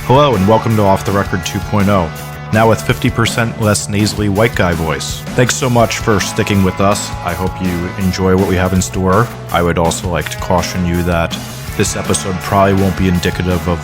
Hello and welcome to Off the Record 2.0, now with 50% less nasally white guy voice. Thanks so much for sticking with us. I hope you enjoy what we have in store. I would also like to caution you that this episode probably won't be indicative of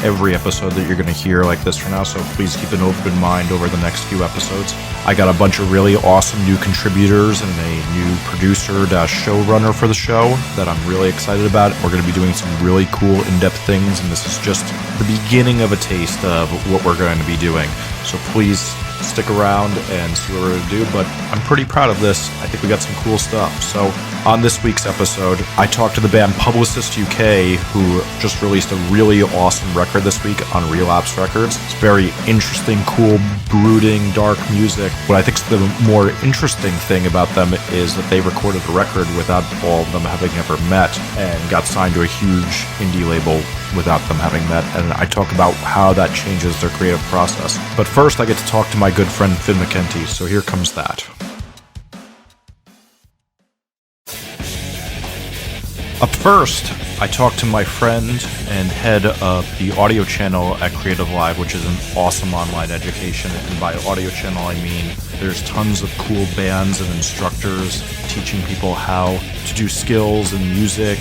every episode that you're going to hear like this from now, so please keep an open mind over the next few episodes. I got a bunch of really awesome new contributors and a new producer-showrunner for the show that I'm really excited about. We're going to be doing some really cool in-depth things, and this is just the beginning of a taste of what we're going to be doing. So please stick around and see what we're going to do, but I'm pretty proud of this. I think we got some cool stuff. So on this week's episode, I talked to the band Publicist UK, who just released a really awesome record this week on Relapse Records. It's very interesting, cool, brooding, dark music. What I think is the more interesting thing about them is that they recorded a record without all of them having ever met and got signed to a huge indie label without them having met, and I talk about how that changes their creative process. But first, I get to talk to my good friend Finn McKenty, so here comes that. Up first, I talked to my friend and head of the audio channel at Creative Live, which is an awesome online education, and by audio channel I mean there's tons of cool bands and instructors teaching people how to do skills in music,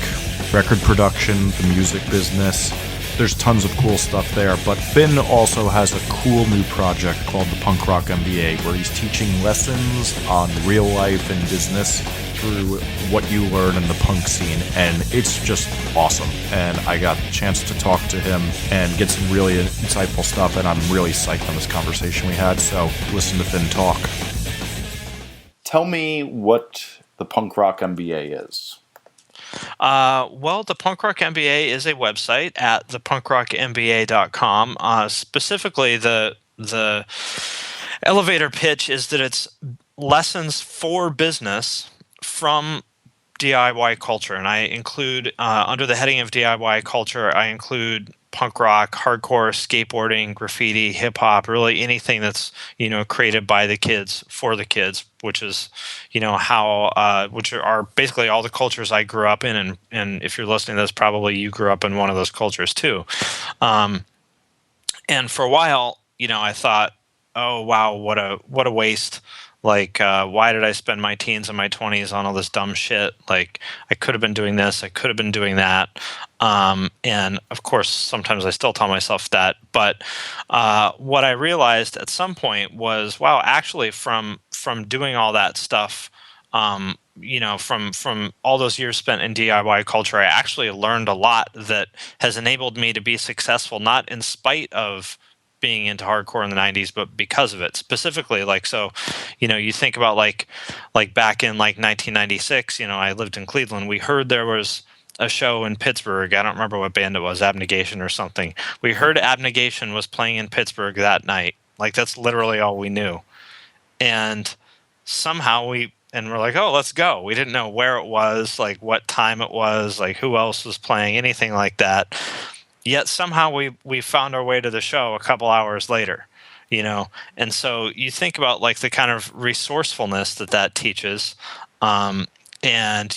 record production, the music business. There's tons of cool stuff there, but Finn also has a cool new project called the Punk Rock MBA, where he's teaching lessons on real life and business through what you learn in the punk scene, and it's just awesome. And I got the chance to talk to him and get some really insightful stuff, and I'm really psyched on this conversation we had, so listen to Finn talk. Tell me what the Punk Rock MBA is. Well, the Punk Rock MBA is a website at thepunkrockmba.com. Specifically, the elevator pitch is that it's lessons for business from DIY culture, and I include under the heading of DIY culture, I include punk rock, hardcore, skateboarding, graffiti, hip hop, really anything that's created by the kids for the kids, which is how which are basically all the cultures I grew up in, and if you're listening to this, probably you grew up in one of those cultures too. And for a while, I thought, oh wow, what a waste. Like, why did I spend my teens and my 20s on all this dumb shit? Like, I could have been doing this, I could have been doing that. And of course, sometimes I still tell myself that. But what I realized at some point was, wow, actually, from doing all that stuff, from all those years spent in DIY culture, I actually learned a lot that has enabled me to be successful, not in spite of being into hardcore in the 90s, but because of it. Specifically, you think about like back in 1996, I lived in Cleveland. We heard there was a show in Pittsburgh. I don't remember what band it was, Abnegation or something. We heard Abnegation was playing in Pittsburgh that night. Like, that's literally all we knew. And somehow we're like, oh, let's go. We didn't know where it was, like what time it was, like who else was playing, anything like that. Yet somehow we found our way to the show a couple hours later, And so you think about like the kind of resourcefulness that teaches, and then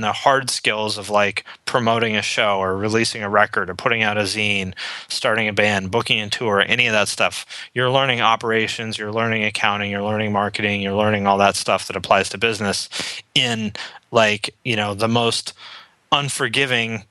the hard skills of like promoting a show or releasing a record or putting out a zine, starting a band, booking a tour, any of that stuff. You're learning operations, you're learning accounting, you're learning marketing, you're learning all that stuff that applies to business in the most unforgiving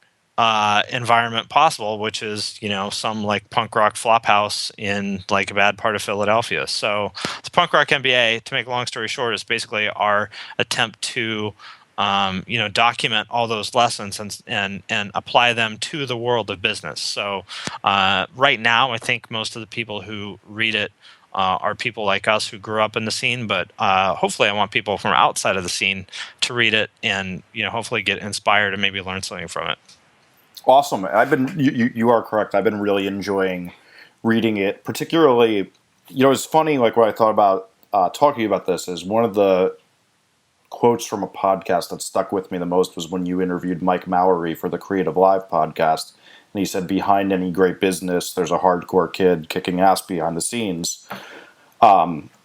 environment possible, which is some like punk rock flop house in like a bad part of Philadelphia. So the Punk Rock MBA, to make a long story short, is basically our attempt to document all those lessons and apply them to the world of business. So right now, I think most of the people who read it are people like us who grew up in the scene, but hopefully I want people from outside of the scene to read it and hopefully get inspired and maybe learn something from it. Awesome. You are correct. I've been really enjoying reading it, particularly, it's funny, like what I thought about talking about this is one of the quotes from a podcast that stuck with me the most was when you interviewed Mike Mowery for the Creative Live podcast. And he said, behind any great business, there's a hardcore kid kicking ass behind the scenes.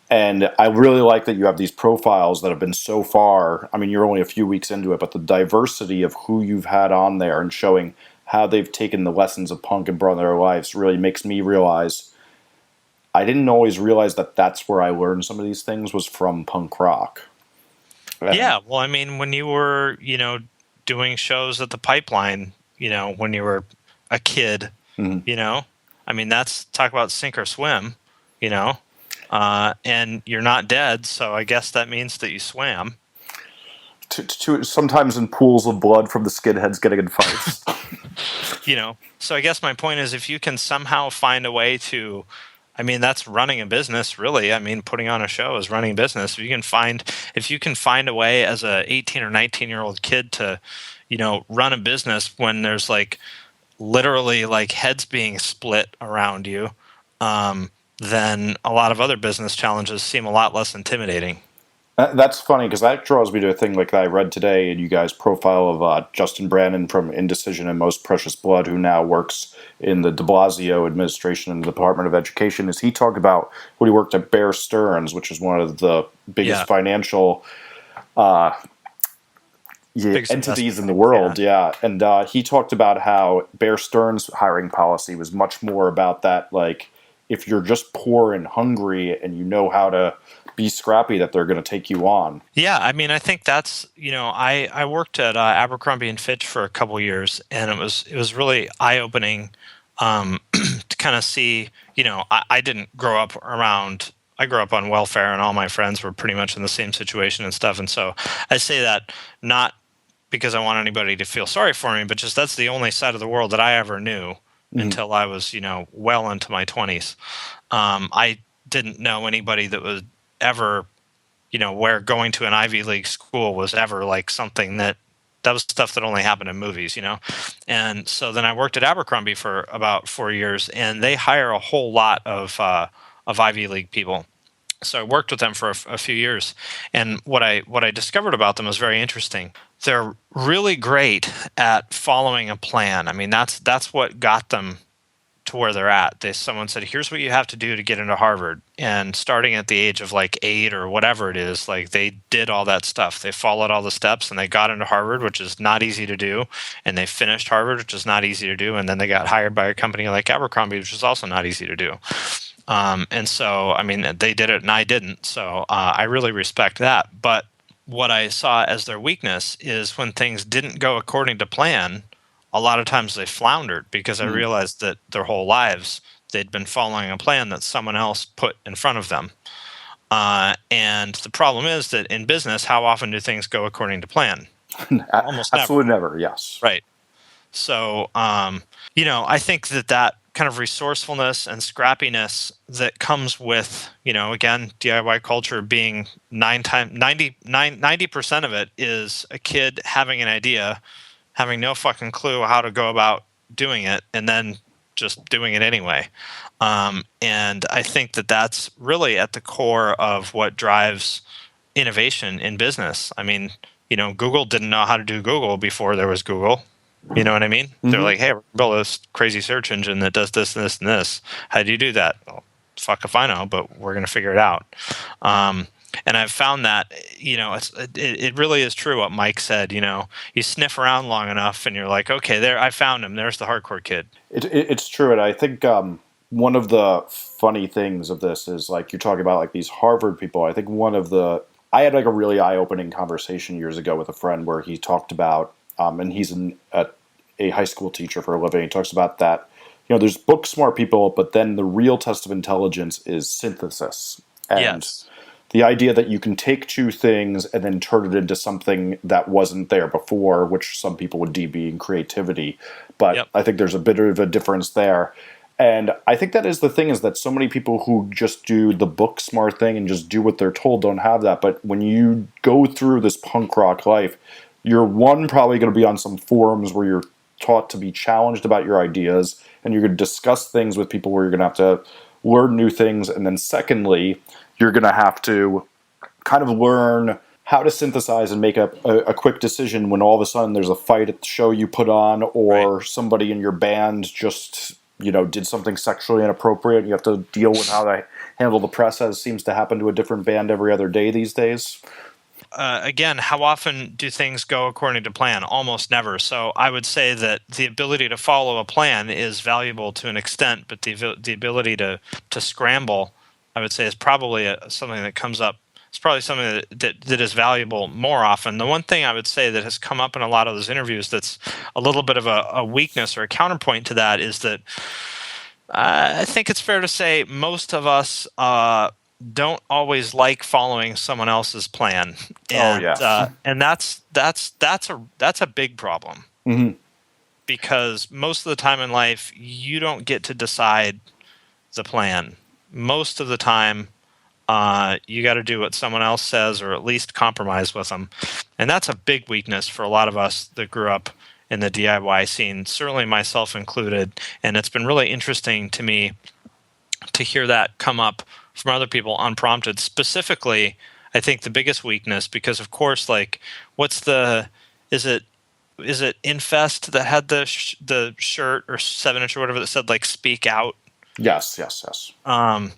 And I really like that you have these profiles that have been so far, I mean, you're only a few weeks into it, but the diversity of who you've had on there and showing how they've taken the lessons of punk and brought in their lives really makes me realize I didn't always realize that that's where I learned some of these things was from punk rock. Yeah, well, I mean, when you were, doing shows at the Pipeline, when you were a kid, I mean, that's talk about sink or swim, and you're not dead, so I guess that means that you swam. Sometimes in pools of blood from the skinheads getting in fights. So I guess my point is if you can somehow find a way to, I mean, that's running a business, really. I mean, putting on a show is running a business. If you can find a way as a 18 or 19-year-old kid to, run a business when there's like literally like heads being split around you, then a lot of other business challenges seem a lot less intimidating. That's funny because that draws me to a thing like that I read today in you guys' profile of Justin Brannon from Indecision and Most Precious Blood, who now works in the de Blasio administration in the Department of Education. Is he talked about when he worked at Bear Stearns, which is one of the biggest financial entities in the world. Yeah. And he talked about how Bear Stearns' hiring policy was much more about that, like, if you're just poor and hungry and you know how to be scrappy, that they're going to take you on. Yeah, I mean, I think that's, I worked at Abercrombie and Fitch for a couple years, and it was really eye-opening to kind of see, I didn't grow up around, I grew up on welfare, and all my friends were pretty much in the same situation and stuff, and so I say that not because I want anybody to feel sorry for me, but just that's the only side of the world that I ever knew until I was, well into my 20s. I didn't know anybody that was ever, where going to an Ivy League school was ever like something that was stuff that only happened in movies, And so then I worked at Abercrombie for about 4 years, and they hire a whole lot of Ivy League people. So I worked with them for a few years, and what I discovered about them was very interesting. They're really great at following a plan. I mean, that's what got them to where they're at. Someone said, here's what you have to do to get into Harvard. And starting at the age of like 8 or whatever it is, like they did all that stuff. They followed all the steps and they got into Harvard, which is not easy to do. And they finished Harvard, which is not easy to do. And then they got hired by a company like Abercrombie, which is also not easy to do. And so, I mean, they did it and I didn't. So I really respect that. But what I saw as their weakness is when things didn't go according to plan, a lot of times they floundered because I realized that their whole lives they'd been following a plan that someone else put in front of them. And the problem is that in business, how often do things go according to plan? Almost absolutely never. Yes. Right. So, I think that kind of resourcefulness and scrappiness that comes with, again, DIY culture being 90% of it is a kid having an idea, having no fucking clue how to go about doing it, and then just doing it anyway. And I think that that's really at the core of what drives innovation in business. I mean, Google didn't know how to do Google before there was Google. You know what I mean? Mm-hmm. They're like, hey, we're build this crazy search engine that does this and this and this. How do you do that? Well, fuck if I know, but we're going to figure it out. And I've found that, it really is true what Mike said. You sniff around long enough and you're like, okay, there, I found him. There's the hardcore kid. It's true. And I think one of the funny things of this is like you're talking about like these Harvard people. I think I had like a really eye-opening conversation years ago with a friend where he talked about, and he's a high school teacher for a living. He talks about that, there's book smart people, but then the real test of intelligence is synthesis. And yes. The idea that you can take two things and then turn it into something that wasn't there before, which some people would deem being creativity. But yep. I think there's a bit of a difference there. And I think that is the thing, is that so many people who just do the book smart thing and just do what they're told don't have that. But when you go through this punk rock life, you're probably going to be on some forums where you're taught to be challenged about your ideas, and you're going to discuss things with people where you're going to have to learn new things. And then secondly, you're going to have to kind of learn how to synthesize and make a quick decision when all of a sudden there's a fight at the show you put on, or right. Somebody in your band just, did something sexually inappropriate. You have to deal with how to handle the press, as seems to happen to a different band every other day these days. again, how often do things go according to plan? Almost never. So I would say that the ability to follow a plan is valuable to an extent, but the ability to scramble, I would say, is probably something that comes up. It's probably something that is valuable more often. The one thing I would say that has come up in a lot of those interviews that's a little bit of a weakness or a counterpoint to that is that I think it's fair to say most of us don't always like following someone else's plan, and and that's a big problem because most of the time in life you don't get to decide the plan. Most of the time, you got to do what someone else says, or at least compromise with them, and that's a big weakness for a lot of us that grew up in the DIY scene, certainly myself included. And it's been really interesting to me to hear that come up from other people unprompted. Specifically, I think the biggest weakness, because of course, like, is it Infest that had the shirt or 7-inch or whatever that said like "Speak Out"? Yes. I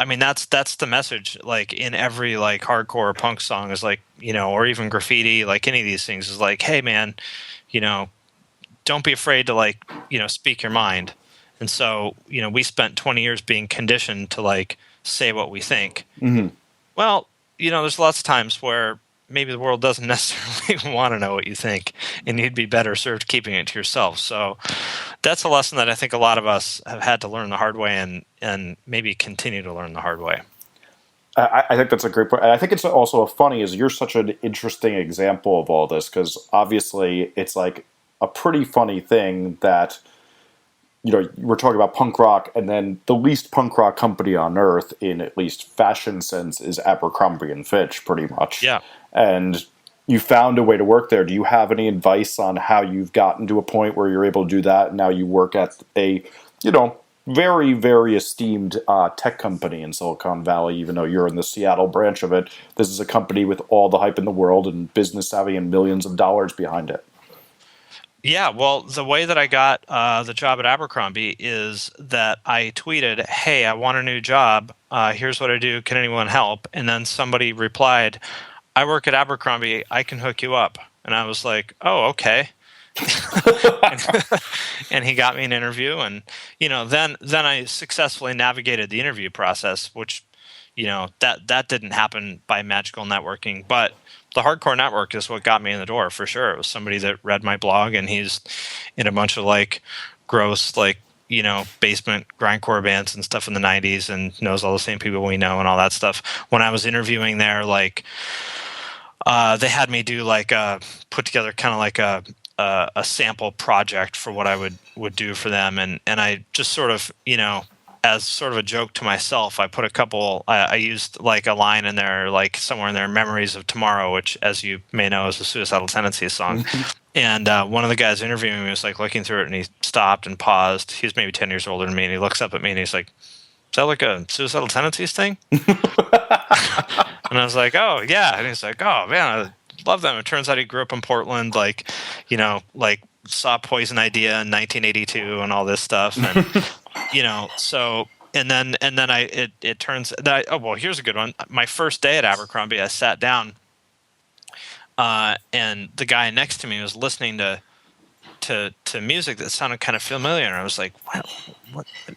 mean, that's the message, like, in every like hardcore punk song is like, or even graffiti, like any of these things is like, hey man, don't be afraid to like, speak your mind. And so, we spent 20 years being conditioned to like say what we think. Well, there's lots of times where maybe the world doesn't necessarily want to know what you think, and you'd be better served keeping it to yourself. So that's a lesson that I think a lot of us have had to learn the hard way and maybe continue to learn the hard way. I think that's a great point. And I think it's also funny is you're such an interesting example of all this, because obviously it's like a pretty funny thing that, we're talking about punk rock, and then the least punk rock company on earth in at least fashion sense is Abercrombie and Fitch, pretty much. Yeah. And you found a way to work there. Do you have any advice on how you've gotten to a point where you're able to do that? Now you work at a, very, very esteemed tech company in Silicon Valley, even though you're in the Seattle branch of it. This is a company with all the hype in the world and business savvy and millions of dollars behind it. Yeah, well, the way that I got the job at Abercrombie is that I tweeted, hey, I want a new job. Here's what I do. Can anyone help? And then somebody replied, I work at Abercrombie. I can hook you up. And I was like, oh, okay. And he got me an interview. And, then I successfully navigated the interview process, which, that didn't happen by magical networking. But the hardcore network is what got me in the door for sure. It was somebody that read my blog, and he's in a bunch of like gross, like, basement grindcore bands and stuff in the 90s and knows all the same people we know and all that stuff. When I was interviewing there, like, they had me do like put together kind of like a sample project for what I would do for them. And I just sort of, as sort of a joke to myself, I put I used like a line in there, like somewhere in there, Memories of Tomorrow, which, as you may know, is a Suicidal Tendencies song. And one of the guys interviewing me was like looking through it, and he stopped and paused. He's maybe 10 years older than me, and he looks up at me and he's like, is that like a Suicidal Tendencies thing? And I was like, oh, yeah. And he's like, oh, man, I love them. It turns out he grew up in Portland, like, like saw Poison Idea in 1982 and all this stuff. And, so, and then it turns that here's a good one. My first day at Abercrombie, I sat down, and the guy next to me was listening to music that sounded kind of familiar, and I was like,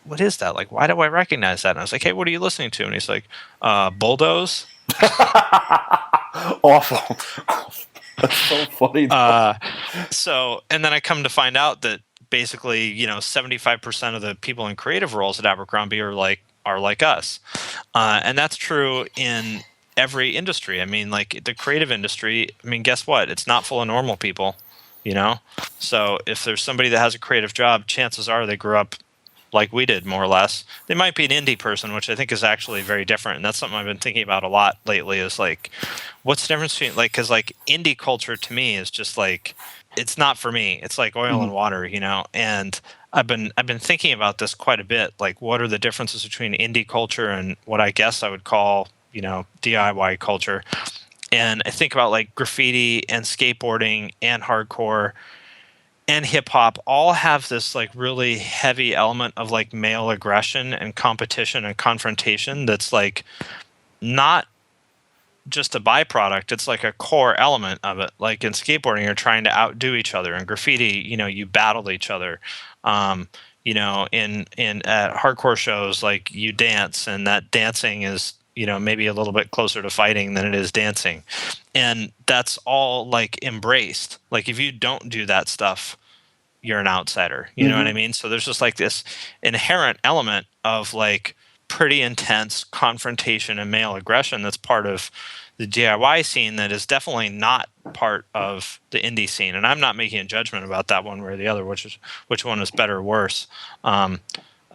what is that? Like, why do I recognize that? And I was like, hey, what are you listening to? And he's like, Bulldoze. Awful. That's so funny. So, and then I come to find out that basically, 75% of the people in creative roles at Abercrombie are like us, and that's true in every industry. I mean, like the creative industry. I mean, guess what? It's not full of normal people. So if there's somebody that has a creative job, chances are they grew up like we did, more or less. They might be an indie person, which I think is actually very different. And that's something I've been thinking about a lot lately, is like, what's the difference between, like, because like indie culture to me is just like, it's not for me. It's like oil and water, and I've been thinking about this quite a bit. Like, what are the differences between indie culture and what I guess I would call, DIY culture? And I think about like graffiti and skateboarding and hardcore and hip hop all have this like really heavy element of like male aggression and competition and confrontation that's like not just a byproduct. It's like a core element of it. Like in skateboarding, you're trying to outdo each other. In graffiti, you battle each other. In at hardcore shows, like you dance, and that dancing is maybe a little bit closer to fighting than it is dancing, and that's all like embraced. Like if you don't do that stuff, you're an outsider. You know what I mean? So there's just like this inherent element of like pretty intense confrontation and male aggression that's part of the DIY scene that is definitely not part of the indie scene. And I'm not making a judgment about that one way or the other, which one is better or worse.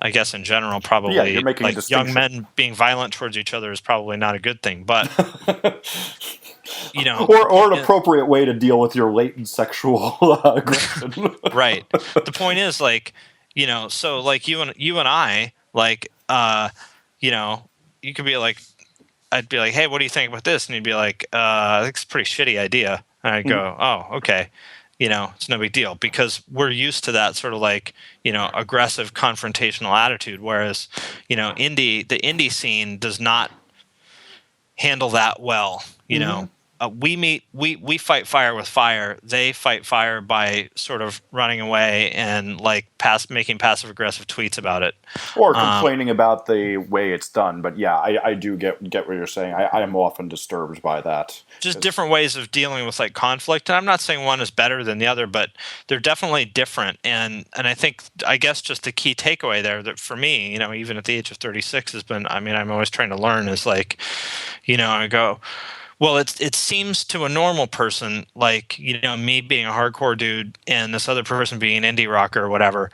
I guess in general, probably you're making a like young men being violent towards each other is probably not a good thing. But or an appropriate way to deal with your latent sexual aggression. Right. The point is, like, so like you and I, like, you could be like, I'd be like, hey, what do you think about this? And you'd be like, I think it's a pretty shitty idea. And I'd go, oh, okay. It's no big deal, because we're used to that sort of like, aggressive confrontational attitude. Whereas, the indie scene does not handle that well. We fight fire with fire. They fight fire by sort of running away and like making passive aggressive tweets about it, or complaining about the way it's done. But yeah, I do get what you're saying. I am often disturbed by that. Just different ways of dealing with like conflict. And I'm not saying one is better than the other, but they're definitely different. And I guess just the key takeaway there that for me, even at the age of 36 has been, I'm always trying to learn is like, I go, well, it seems to a normal person, like, me being a hardcore dude and this other person being an indie rocker or whatever,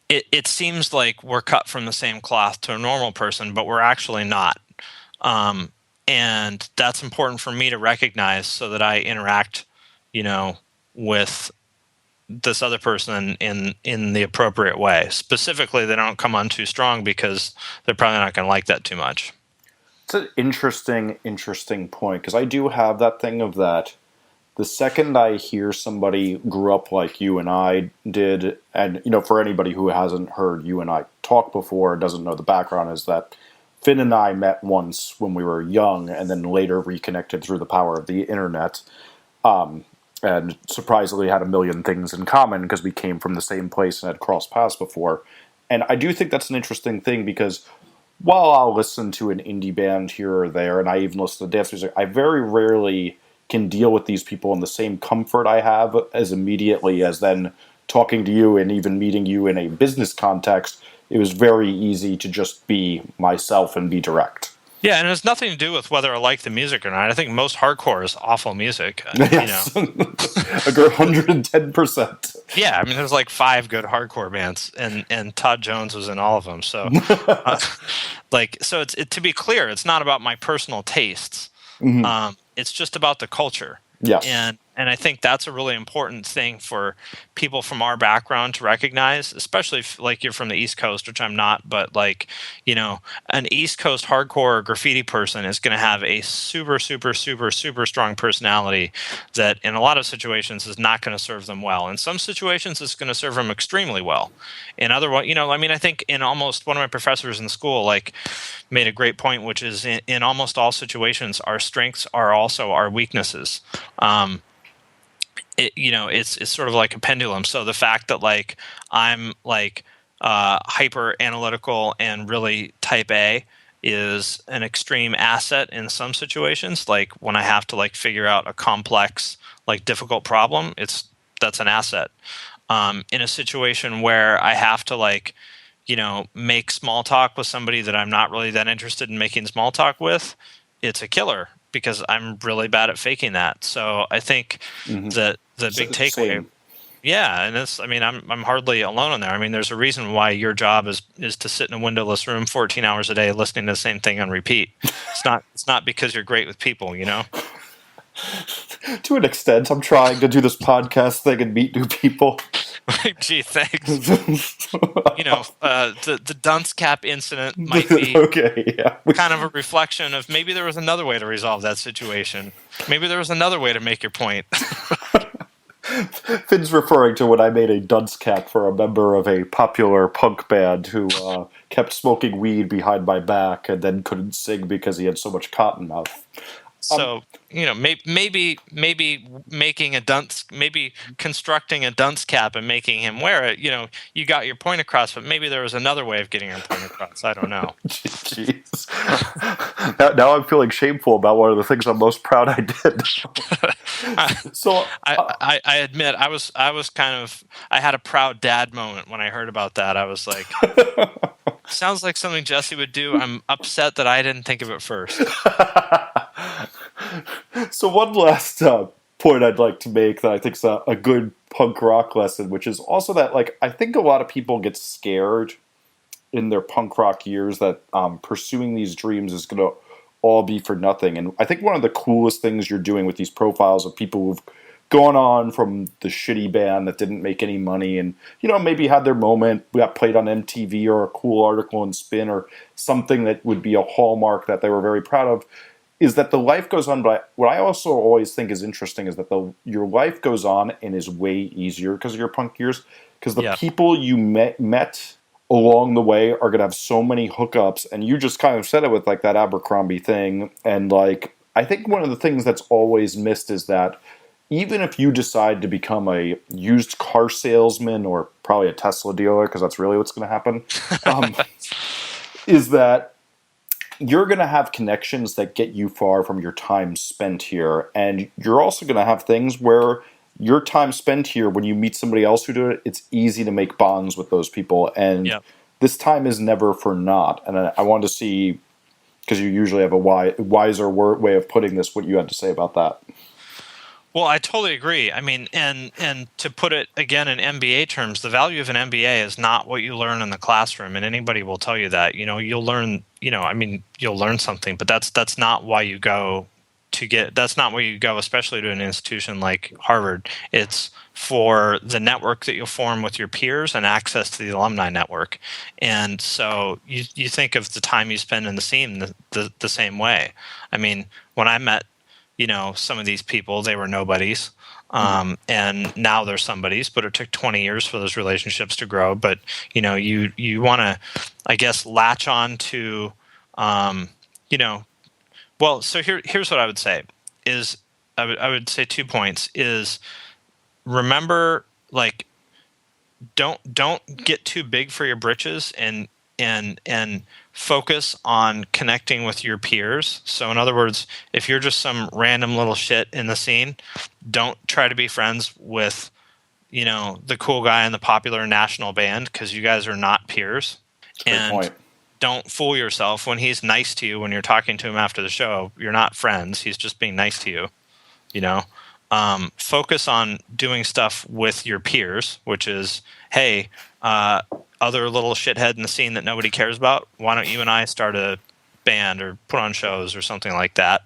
it seems like we're cut from the same cloth to a normal person, but we're actually not. And that's important for me to recognize so that I interact, with this other person in the appropriate way. Specifically, they don't come on too strong, because they're probably not going to like that too much. It's an interesting point, because I do have that thing of that the second I hear somebody grew up like you and I did, and for anybody who hasn't heard you and I talk before, doesn't know the background, is that Finn and I met once when we were young, and then later reconnected through the power of the internet, and surprisingly had a million things in common because we came from the same place and had crossed paths before. And I do think that's an interesting thing, because while I'll listen to an indie band here or there, and I even listen to dance music, I very rarely can deal with these people in the same comfort I have as immediately as then talking to you and even meeting you in a business context. It was very easy to just be myself and be direct. Yeah, and it has nothing to do with whether I like the music or not. I think most hardcore is awful music. Yes. I agree 110%. Yeah, there's like 5 good hardcore bands, and Todd Jones was in all of them. So, to be clear, it's not about my personal tastes. Mm-hmm. It's just about the culture. Yes. And I think that's a really important thing for people from our background to recognize, especially if like you're from the East Coast, which I'm not, but like, an East Coast hardcore graffiti person is going to have a super, super, super, super strong personality that in a lot of situations is not going to serve them well. In some situations, it's going to serve them extremely well. In other, I think in almost one of my professors in school, like, made a great point, which is in almost all situations, our strengths are also our weaknesses. It's sort of like a pendulum. So the fact that like I'm like hyper analytical and really type A is an extreme asset in some situations. Like when I have to like figure out a complex, like difficult problem, that's an asset. In a situation where I have to like, make small talk with somebody that I'm not really that interested in making small talk with, it's a killer, because I'm really bad at faking that. So I think that the big takeaway, and it's, I'm hardly alone in there. There's a reason why your job is to sit in a windowless room 14 hours a day listening to the same thing on repeat. It's not because you're great with people, To an extent, I'm trying to do this podcast thing and meet new people. Gee, thanks. The dunce cap incident might be kind of a reflection of maybe there was another way to resolve that situation. Maybe there was another way to make your point. Finn's referring to when I made a dunce cap for a member of a popular punk band who kept smoking weed behind my back and then couldn't sing because he had so much cotton mouth. So, maybe making a dunce, maybe constructing a dunce cap and making him wear it, you got your point across, but maybe there was another way of getting your point across. I don't know. Jeez. Now I'm feeling shameful about one of the things I'm most proud I did. So I admit I was I had a proud dad moment when I heard about that. I was like, sounds like something Jesse would do. I'm upset that I didn't think of it first. So one last point I'd like to make that I think is a good punk rock lesson, which is also that, like, I think a lot of people get scared in their punk rock years that pursuing these dreams is going to all be for nothing. And I think one of the coolest things you're doing with these profiles of people who've gone on from the shitty band that didn't make any money and, maybe had their moment, got played on MTV or a cool article in Spin or something that would be a hallmark that they were very proud of, is that the life goes on. But what I also always think is interesting is that your life goes on and is way easier because of your punk years, because the people you met along the way are going to have so many hookups. And you just kind of said it with like that Abercrombie thing. And like, I think one of the things that's always missed is that even if you decide to become a used car salesman or probably a Tesla dealer, because that's really what's going to happen, is that you're going to have connections that get you far from your time spent here. And you're also going to have things where your time spent here, when you meet somebody else who did it, it's easy to make bonds with those people. And this time is never for naught. And I wanted to see, because you usually have a wiser way of putting this, what you had to say about that. Well, I totally agree. I mean, and to put it again in MBA terms, the value of an MBA is not what you learn in the classroom, and anybody will tell you that. You'll learn, you'll learn something, but that's not why you go that's not where you go, especially to an institution like Harvard. It's for the network that you'll form with your peers and access to the alumni network. And so you think of the time you spend in the scene the same way. I mean, when I met some of these people, they were nobodies. And now they're somebodies, but it took 20 years for those relationships to grow. But, you want to, I guess, latch on to, well, so here's what I would say is I would say 2 points is remember, like, don't get too big for your britches and focus on connecting with your peers. So in other words, if you're just some random little shit in the scene, don't try to be friends with, the cool guy in the popular national band, because you guys are not peers. That's a great point. Don't fool yourself when he's nice to you when you're talking to him after the show. You're not friends. He's just being nice to you, Focus on doing stuff with your peers, which is, hey, other little shithead in the scene that nobody cares about, why don't you and I start a band or put on shows or something like that?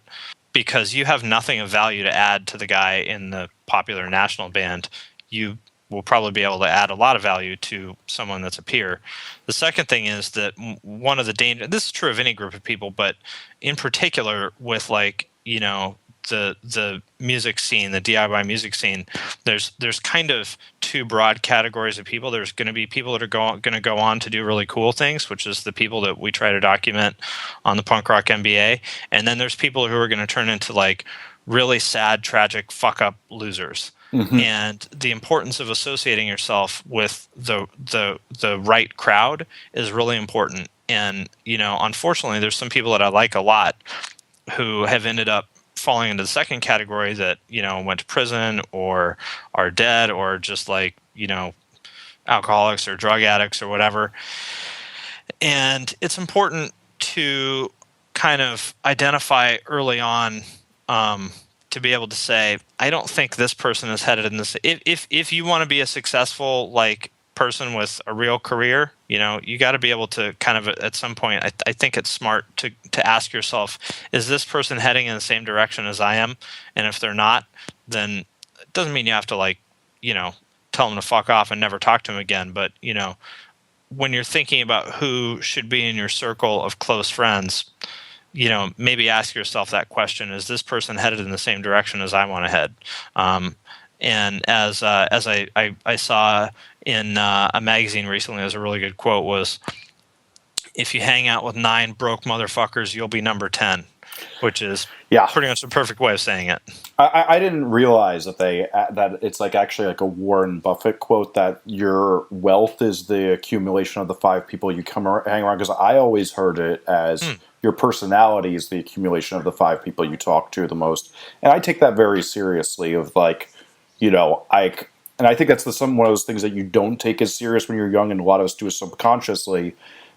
Because you have nothing of value to add to the guy in the popular national band. You will probably be able to add a lot of value to someone that's a peer. The second thing is that one of the dangers, this is true of any group of people, but in particular with the music scene, the DIY music scene, there's kind of two broad categories of people. There's going to be people that are going to go on to do really cool things, which is the people that we try to document on the Punk Rock MBA. And then there's people who are going to turn into like really sad, tragic, fuck up losers. Mm-hmm. And the importance of associating yourself with the right crowd is really important. And, unfortunately, there's some people that I like a lot who have ended up falling into the second category that, went to prison or are dead or just like, alcoholics or drug addicts or whatever. And it's important to kind of identify early on, to be able to say, I don't think this person is headed in this. If you want to be a successful person with a real career, you got to be able to kind of at some point. I think it's smart to ask yourself, is this person heading in the same direction as I am? And if they're not, then it doesn't mean you have to tell them to fuck off and never talk to them again. But when you're thinking about who should be in your circle of close friends, maybe ask yourself that question: is this person headed in the same direction as I want to head? And as I saw in a magazine recently, as a really good quote was, if you hang out with 9 broke motherfuckers, you'll be number 10, which is pretty much the perfect way of saying it. I didn't realize that it's like actually like a Warren Buffett quote that your wealth is the accumulation of the 5 people you hang around. Because I always heard it as your personality is the accumulation of the 5 people you talk to the most, and I take that very seriously. Of like, and I think that's one of those things that you don't take as serious when you're young, and a lot of us do it subconsciously.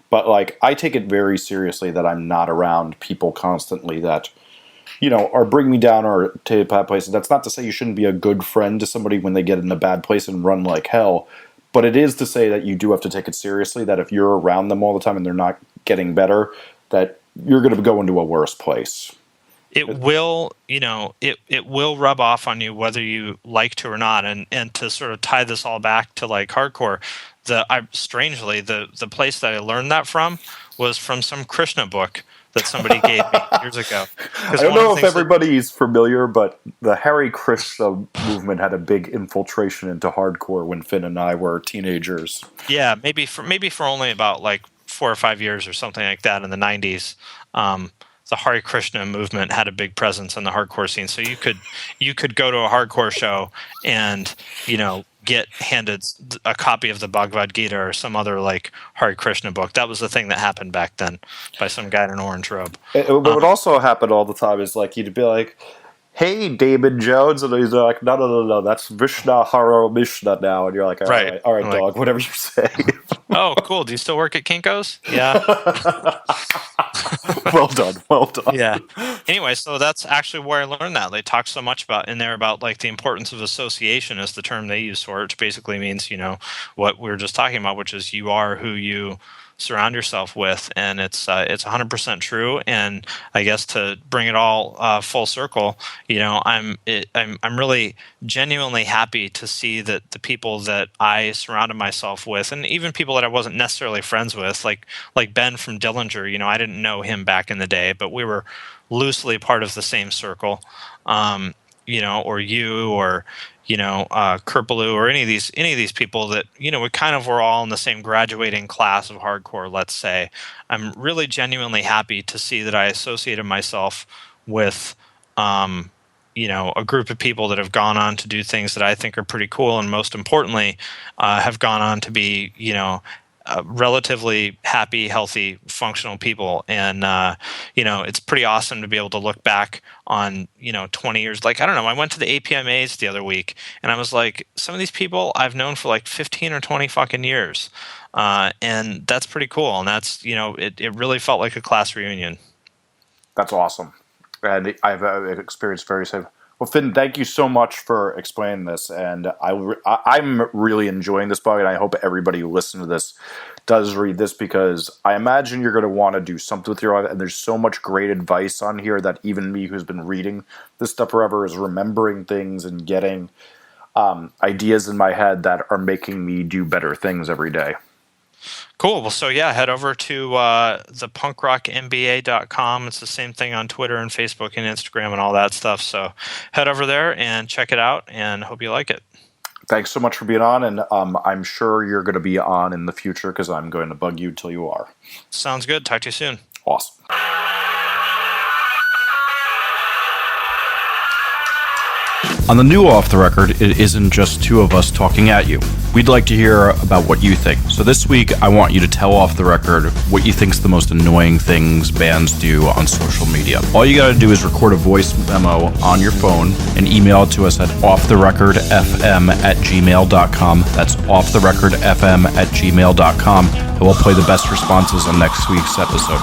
But like, I take it very seriously that I'm not around people constantly that, or bring me down or to a bad place. And that's not to say you shouldn't be a good friend to somebody when they get in a bad place and run like hell. But it is to say that you do have to take it seriously, that if you're around them all the time and they're not getting better, that you're going to go into a worse place. It will, it will rub off on you whether you like to or not. And to sort of tie this all back to like hardcore, strangely, the place that I learned that from was from some Krishna book that somebody gave me years ago. I don't know if everybody's familiar, but the Hare Krishna movement had a big infiltration into hardcore when Finn and I were teenagers. Yeah, maybe for only about like 4 or 5 years or something like that in the 90s. The Hare Krishna movement had a big presence in the hardcore scene. So you could go to a hardcore show and, get handed a copy of the Bhagavad Gita or some other like Hare Krishna book. That was the thing that happened back then by some guy in an orange robe. What would also happen all the time is like you'd be like, "Hey, Damon Jones," and he's like, No, that's Vishna Haro Mishna now," and you're like, all right, dog, whatever you say. Oh, cool. Do you still work at Kinko's? Yeah. Well done. Yeah. Anyway, so that's actually where I learned that. They talk so much about like the importance of association is the term they use for it, which basically means, what we were just talking about, which is you are who you surround yourself with, and it's 100% true. And I guess to bring it all full circle, I'm really genuinely happy to see that the people that I surrounded myself with, and even people that I wasn't necessarily friends with, like Ben from Dillinger, I didn't know him back in the day, but we were loosely part of the same circle, or you, or Kerpaloo, or any of these people that, we kind of were all in the same graduating class of hardcore, let's say. I'm really genuinely happy to see that I associated myself with, a group of people that have gone on to do things that I think are pretty cool, and most importantly, have gone on to be, relatively happy, healthy, functional people. And, it's pretty awesome to be able to look back on, 20 years. Like, I don't know, I went to the APMAs the other week, and I was like, some of these people I've known for like 15 or 20 fucking years. And that's pretty cool. And that's, it really felt like a class reunion. That's awesome. And I've experienced very same. Well, Finn, thank you so much for explaining this, and I'm really enjoying this book, and I hope everybody who listens to this does read this, because I imagine you're going to want to do something with your life, and there's so much great advice on here that even me, who's been reading this stuff forever, is remembering things and getting ideas in my head that are making me do better things every day. Cool. Well, so yeah, head over to the punkrockmba.com. It's the same thing on Twitter and Facebook and Instagram and all that stuff. So head over there and check it out, and hope you like it. Thanks so much for being on, and I'm sure you're going to be on in the future, because I'm going to bug you till you are. Sounds good. Talk to you soon. Awesome. On the new Off the Record, it isn't just two of us talking at you. We'd like to hear about what you think. So this week, I want you to tell Off the Record what you think's the most annoying things bands do on social media. All you gotta do is record a voice memo on your phone and email it to us at offtherecordfm@gmail.com. That's offtherecordfm@gmail.com. And we'll play the best responses on next week's episode.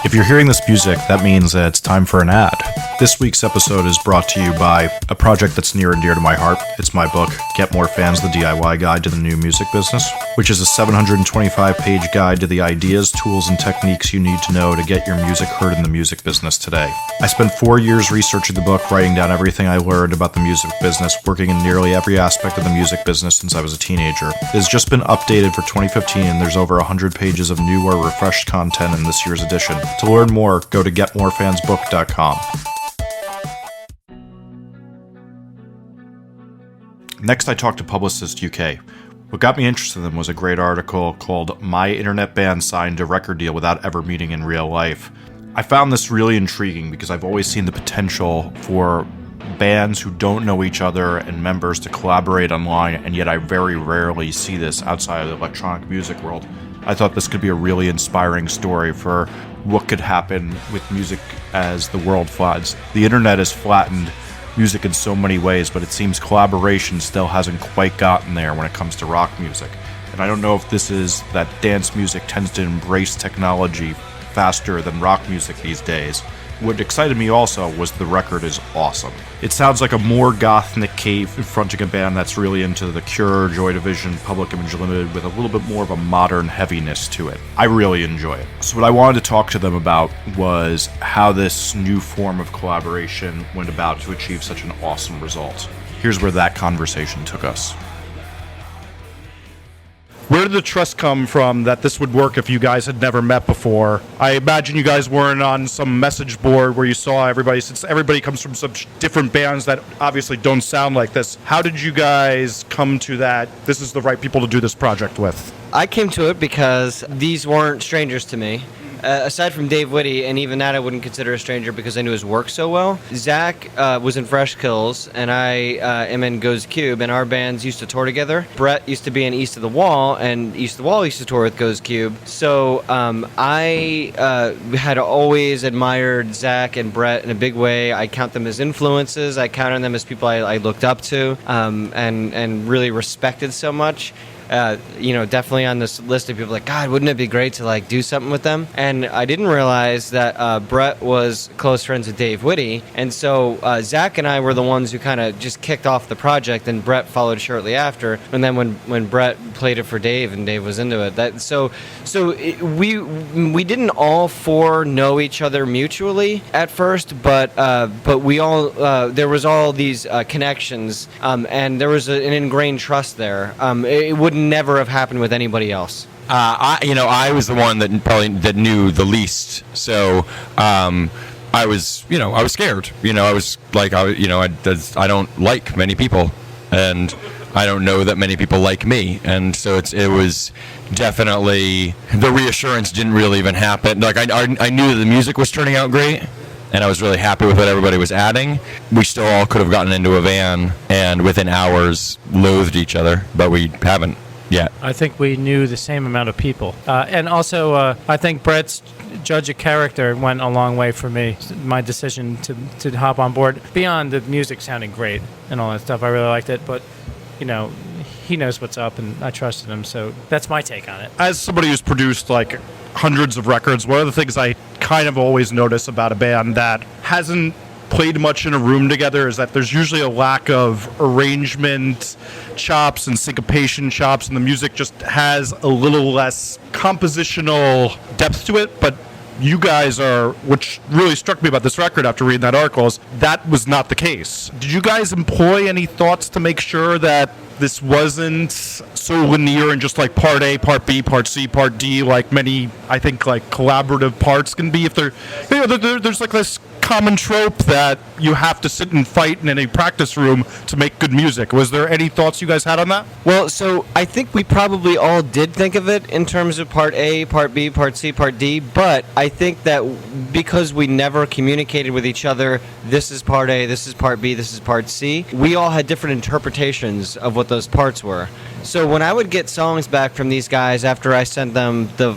If you're hearing this music, that means that it's time for an ad. This week's episode is brought to you by a project that's near and dear to my heart. It's my book, Get More Fans, the DIY Guide to the New Music Business, which is a 725-page guide to the ideas, tools, and techniques you need to know to get your music heard in the music business today. I spent 4 years researching the book, writing down everything I learned about the music business, working in nearly every aspect of the music business since I was a teenager. It has just been updated for 2015, and there's over 100 pages of new or refreshed content in this year's edition. To learn more, go to getmorefansbook.com. Next, I talked to Publicist UK. What got me interested in them was a great article called My Internet Band Signed a Record Deal Without Ever Meeting in Real Life. I found this really intriguing because I've always seen the potential for bands who don't know each other and members to collaborate online, and yet I very rarely see this outside of the electronic music world. I thought this could be a really inspiring story for what could happen with music as the world floods. The internet has flattened music in so many ways, but it seems collaboration still hasn't quite gotten there when it comes to rock music. And I don't know if this is that dance music tends to embrace technology faster than rock music these days. What excited me also was the record is awesome. It sounds like a more goth Nick Cave fronting a band that's really into The Cure, Joy Division, Public Image Limited, with a little bit more of a modern heaviness to it. I really enjoy it. So what I wanted to talk to them about was how this new form of collaboration went about to achieve such an awesome result. Here's where that conversation took us. Where did the trust come from that this would work if you guys had never met before? I imagine you guys weren't on some message board where you saw everybody, since everybody comes from such different bands that obviously don't sound like this. How did you guys come to that this is the right people to do this project with? I came to it because these weren't strangers to me. Aside from Dave Whitty, and even that I wouldn't consider a stranger because I knew his work so well. Zach was in Fresh Kills, and I am in Goes Cube, and our bands used to tour together. Brett used to be in East of the Wall, and East of the Wall used to tour with Goes Cube. So I had always admired Zach and Brett in a big way. I count them as influences. I count on them as people I looked up to and really respected so much. Definitely on this list of people like, God, wouldn't it be great to do something with them? And I didn't realize that Brett was close friends with Dave Whitty. And so Zach and I were the ones who kind of just kicked off the project, and Brett followed shortly after. And then when Brett played it for Dave and Dave was into it, we didn't all four know each other mutually at first, but we all there was all these connections, and there was an ingrained trust there. It would never have happened with anybody else. I was the one that knew the least, so I was scared. I was like, I don't like many people, and I don't know that many people like me, and so it was definitely, the reassurance didn't really even happen. Like I knew that the music was turning out great, and I was really happy with what everybody was adding. We still all could have gotten into a van and within hours loathed each other, but we haven't yet. I think we knew the same amount of people. And also, I think Brett's judge of character went a long way for me. My decision to hop on board, beyond the music sounding great and all that stuff, I really liked it, but, he knows what's up, and I trusted him, so that's my take on it. As somebody who's produced hundreds of records, one of the things I kind of always notice about a band that hasn't played much in a room together is that there's usually a lack of arrangement chops and syncopation chops, and the music just has a little less compositional depth to it. But you guys which really struck me about this record after reading that article, is that was not the case. Did you guys employ any thoughts to make sure that this wasn't so linear and just like part A, part B, part C, part D, like many, I think, collaborative parts can be? If there's this common trope that you have to sit and fight in a practice room to make good music. Was there any thoughts you guys had on that? Well, so I think we probably all did think of it in terms of part A, part B, part C, part D, but I think that because we never communicated with each other, this is part A, this is part B, this is part C, we all had different interpretations of what those parts were. So when I would get songs back from these guys after I sent them the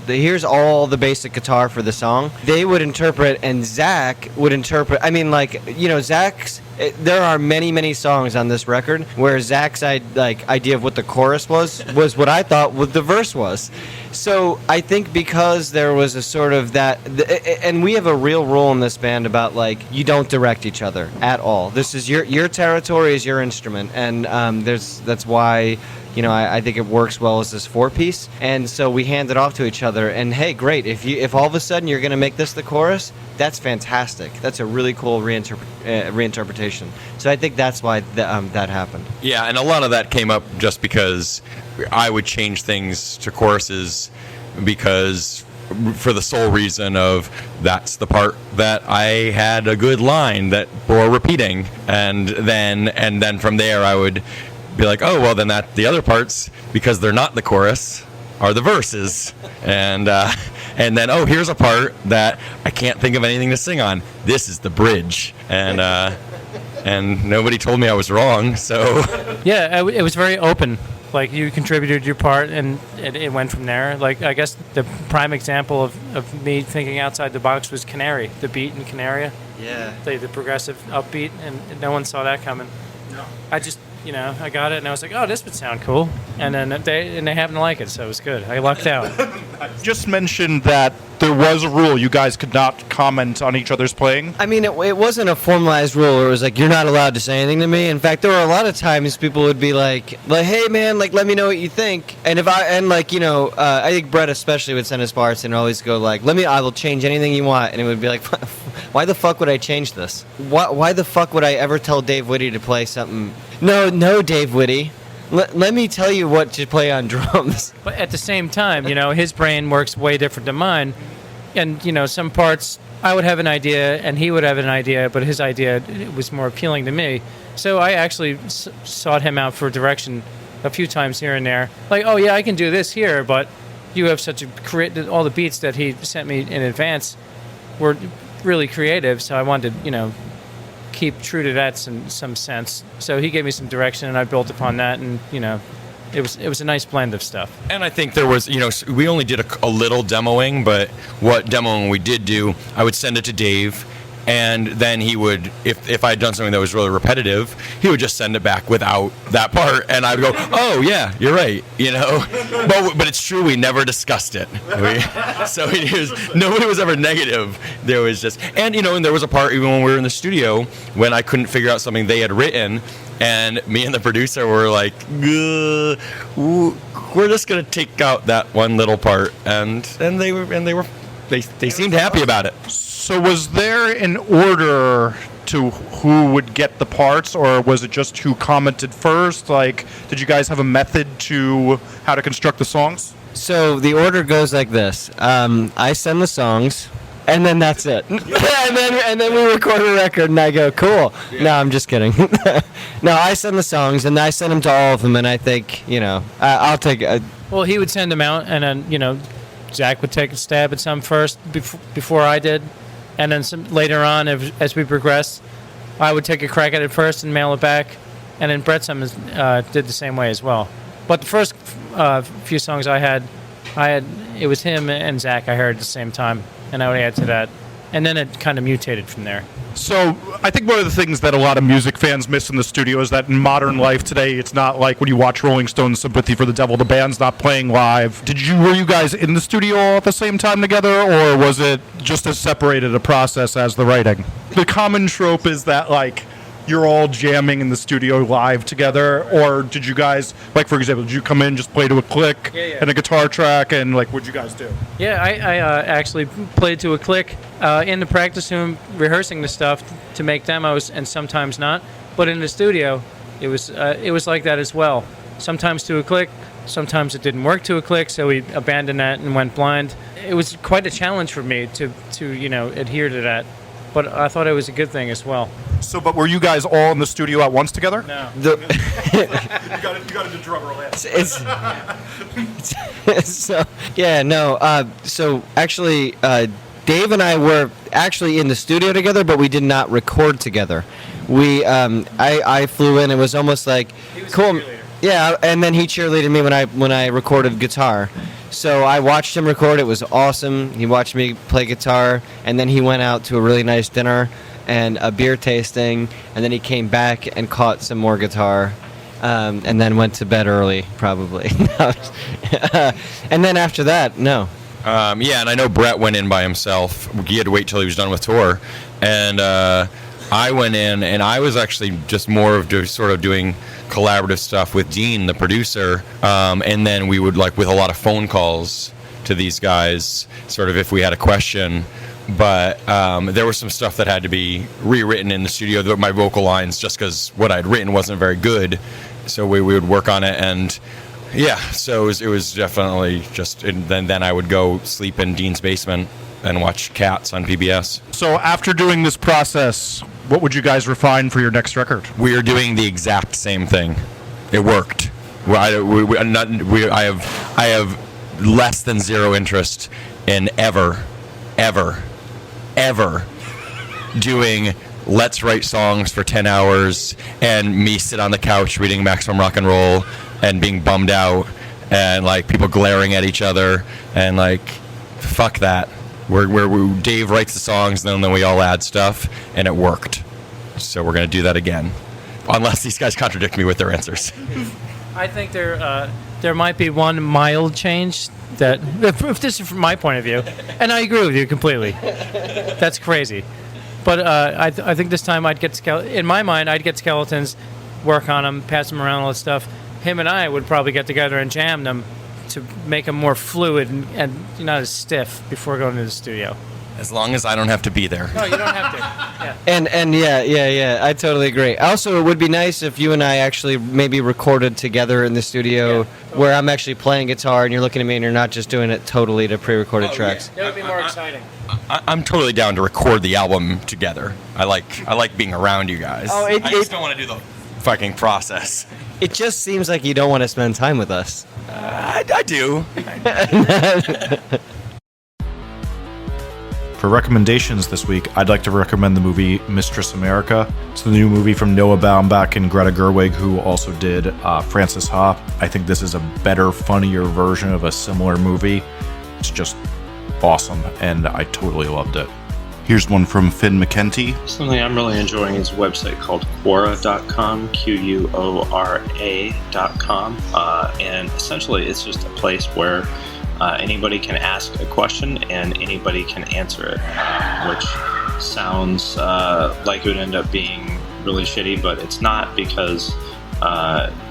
here's all the basic guitar for the song. They would interpret, and Zach would interpret. I mean, like, you know, there are many songs on this record where Zach's idea of what the chorus was what I thought what the verse was. So I think because there was a sort of that, and we have a real rule in this band about, like, you don't direct each other at all. This is your territory is your instrument, and that's why, you know, I think it works well as this 4-piece. And so we hand it off to each other. And hey, great! If all of a sudden you're going to make this the chorus, that's fantastic. That's a really cool reinterpretation. So I think that's why that happened. Yeah, and a lot of that came up just because I would change things to choruses because for the sole reason of that's the part that I had a good line that bore repeating, and then from there I would be like, oh well, then the other parts, because they're not the chorus, are the verses, and then oh, here's a part that I can't think of anything to sing on. This is the bridge, and nobody told me I was wrong, so Yeah, it was very open. Like, you contributed your part, and it went from there. Like, I guess the prime example of me thinking outside the box was Canary, the beat in Canaria. Yeah. The progressive upbeat, and no one saw that coming. No. I just, you know, I got it, and I was like, oh, this would sound cool. And then they happened to like it, so it was good. I lucked out. Just mentioned that there was a rule you guys could not comment on each other's playing. I mean, it wasn't a formalized rule where it was like, you're not allowed to say anything to me. In fact, there were a lot of times people would be like, hey man, like, let me know what you think. And I think Brett especially would send us parts and always go like, I will change anything you want. And it would be like, why the fuck would I change this? Why the fuck would I ever tell Dave Whitty to play something? No, Dave Whitty. Let me tell you what to play on drums. But at the same time, you know, his brain works way different than mine. And, you know, some parts I would have an idea and he would have an idea, but his idea was more appealing to me. So I actually sought him out for direction a few times here and there. Like, oh, yeah, I can do this here, but you have such all the beats that he sent me in advance were really creative. So I wanted to, you know, keep true to that in some sense. So he gave me some direction, and I built upon that, and, you know, it was a nice blend of stuff. And I think there was, you know, we only did a little demoing, but what demoing we did do, I would send it to Dave, and then he would, if I had done something that was really repetitive, he would just send it back without that part, and I'd go, oh yeah, you're right, you know. But it's true, we never discussed it. Nobody was ever negative. There was just, and you know, and there was a part even when we were in the studio when I couldn't figure out something they had written. And me and the producer were like, we're just gonna take out that one little part, and they seemed happy about it. So was there an order to who would get the parts, or was it just who commented first? Like, did you guys have a method to how to construct the songs? So the order goes like this: I send the songs, and then that's it. and then we record a record, and I go, cool. Yeah. No, I'm just kidding. No, I send the songs, and I send them to all of them, and I think, you know, I'll take it. Well, he would send them out, and then, you know, Zach would take a stab at some first before I did, and then later on, as we progressed, I would take a crack at it first and mail it back, and then Brett Summers did the same way as well. But the first few songs I had, it was him and Zach I heard at the same time, and I would add to that, and then it kind of mutated from there. So I think one of the things that a lot of music fans miss in the studio is that in modern life today, it's not like when you watch Rolling Stones' Sympathy for the Devil, the band's not playing live. Were you guys in the studio all at the same time together, or was it just as separated a process as the writing? The common trope is that, like, you're all jamming in the studio live together, or did you guys, like, for example, did you come in, just play to a click and a guitar track, and, like, what'd you guys do? Yeah, I actually played to a click in the practice room, rehearsing the stuff to make demos, and sometimes not. But in the studio, it was like that as well. Sometimes to a click, sometimes it didn't work to a click, so we abandoned that and went blind. It was quite a challenge for me to you know, adhere to that. But I thought it was a good thing as well. So, but were you guys all in the studio at once together? No. You got to drum roll in. So actually, Dave and I were actually in the studio together, but we did not record together. I flew in. It was almost like he was cool. A cheerleader. Yeah, and then he cheerleaded me when I recorded guitar. So I watched him record. It was awesome. He watched me play guitar, and then he went out to a really nice dinner and a beer tasting, and then he came back and caught some more guitar, and then went to bed early, probably. And then after that, no. Yeah, and I know Brett went in by himself. He had to wait till he was done with tour, and I went in, and I was actually just more of just sort of doing collaborative stuff with Dean, the producer, and then we would, like, with a lot of phone calls to these guys, sort of if we had a question. But there was some stuff that had to be rewritten in the studio, my vocal lines, just because what I'd written wasn't very good. So we would work on it, and yeah, so it was definitely just, and then I would go sleep in Dean's basement and watch Cats on PBS. So after doing this process, what would you guys refine for your next record? We are doing the exact same thing. It worked. I have less than zero interest in ever doing let's write songs for 10 hours and me sit on the couch reading Maximum Rock and Roll and being bummed out and like people glaring at each other and like fuck that. Dave writes the songs and then we all add stuff, and it worked. So we're going to do that again, unless these guys contradict me with their answers. I think there might be one mild change that, if this is from my point of view, and I agree with you completely. That's crazy. But I think this time in my mind, I'd get Skeletons, work on them, pass them around, all that stuff. Him and I would probably get together and jam them to make them more fluid and not as stiff before going to the studio. As long as I don't have to be there. No, you don't have to. Yeah. And yeah, I totally agree. Also, it would be nice if you and I actually maybe recorded together in the studio, where I'm actually playing guitar and you're looking at me and you're not just doing it totally to pre-recorded tracks. That would be more exciting. I'm totally down to record the album together. I like being around you guys. I just don't want to do the fucking process. It just seems like you don't want to spend time with us. I do. For recommendations this week, I'd like to recommend the movie Mistress America. It's the new movie from Noah Baumbach and Greta Gerwig, who also did Frances Ha. I think this is a better, funnier version of a similar movie. It's just awesome, and I totally loved it. Here's one from Finn McKenty. Something I'm really enjoying is a website called Quora.com, Quora.com, and essentially it's just a place where anybody can ask a question and anybody can answer it, which sounds like it would end up being really shitty, but it's not, because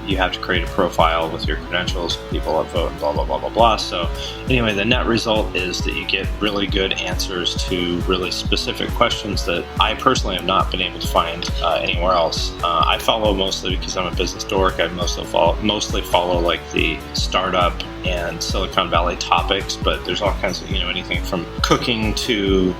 you have to create a profile with your credentials, people vote, and blah, blah, blah, blah, blah. So anyway, the net result is that you get really good answers to really specific questions that I personally have not been able to find anywhere else. I follow mostly, because I'm a business dork, I mostly follow like the startup and Silicon Valley topics, but there's all kinds of, anything from cooking to,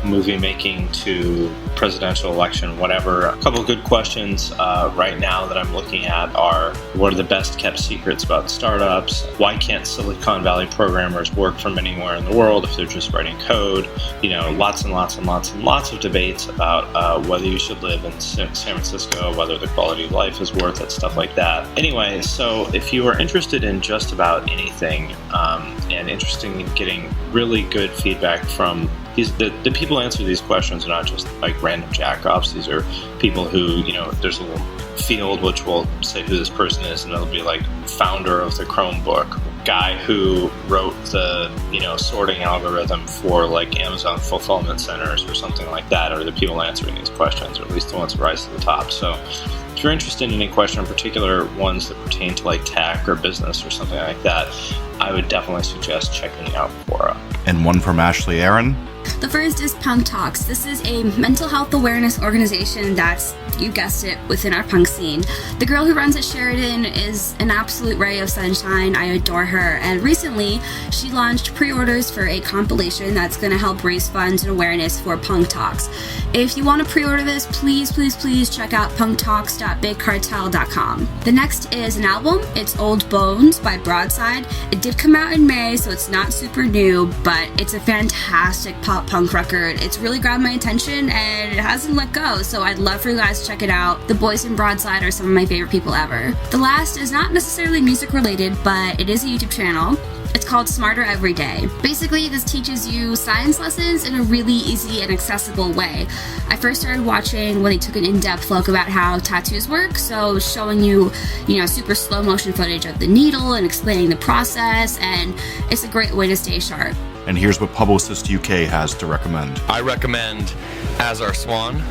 movie making to presidential election, whatever. A couple of good questions right now that I'm looking at are, what are the best kept secrets about startups? Why can't Silicon Valley programmers work from anywhere in the world if they're just writing code? Lots and lots and lots and lots of debates about whether you should live in San Francisco, whether the quality of life is worth it, stuff like that. Anyway, so if you are interested in just about anything and interested in getting really good feedback from the people who answer these questions are not just like random jackoffs. These are people who, there's a little field which will say who this person is, and it'll be like founder of the Chromebook, guy who wrote the, sorting algorithm for like Amazon fulfillment centers or something like that, or the people answering these questions, or at least the ones that rise to the top. So if you're interested in any question, in particular ones that pertain to like tech or business or something like that, I would definitely suggest checking out Quora. And one from Ashley Aaron. The first is Punk Talks. This is a mental health awareness organization that's, you guessed it, within our punk scene. The girl who runs at Sheridan is an absolute ray of sunshine. I adore her. And recently, she launched pre-orders for a compilation that's going to help raise funds and awareness for Punk Talks. If you want to pre-order this, please check out punktalks.bigcartel.com. The next is an album. It's Old Bones by Broadside. It did come out in May, so it's not super new, but it's a fantastic pop-punk record. It's really grabbed my attention, and it hasn't let go, so I'd love for you guys to check it out. The boys in Broadside are some of my favorite people ever. The last is not necessarily music related, but it is a YouTube channel. It's called Smarter Every Day. Basically, this teaches you science lessons in a really easy and accessible way. I first started watching when they took an in-depth look about how tattoos work, so showing you super slow motion footage of the needle and explaining the process, and it's a great way to stay sharp. And here's what Publicist UK has to recommend. I recommend As Our Swan,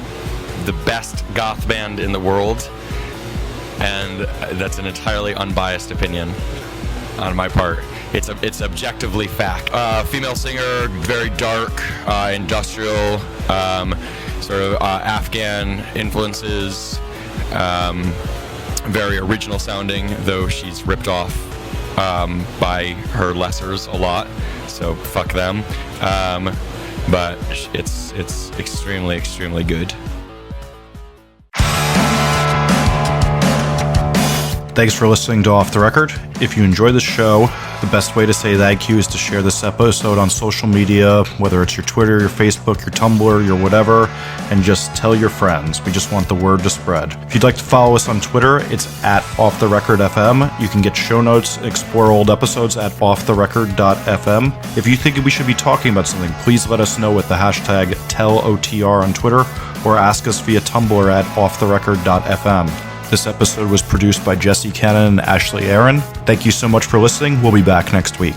the best goth band in the world, and that's an entirely unbiased opinion on my part. It's objectively fact. Female singer, very dark, industrial, sort of Afghan influences, very original sounding, though she's ripped off by her lessers a lot, so fuck them. But it's extremely, extremely good. Thanks for listening to Off the Record. If you enjoy the show, the best way to say thank you is to share this episode on social media, whether it's your Twitter, your Facebook, your Tumblr, your whatever, and just tell your friends. We just want the word to spread. If you'd like to follow us on Twitter, it's at OffTheRecordFM. You can get show notes, explore old episodes at offtherecord.fm. If you think we should be talking about something, please let us know with the hashtag TellOTR on Twitter, or ask us via Tumblr at offtherecord.fm. This episode was produced by Jesse Cannon and Ashley Aaron. Thank you so much for listening. We'll be back next week.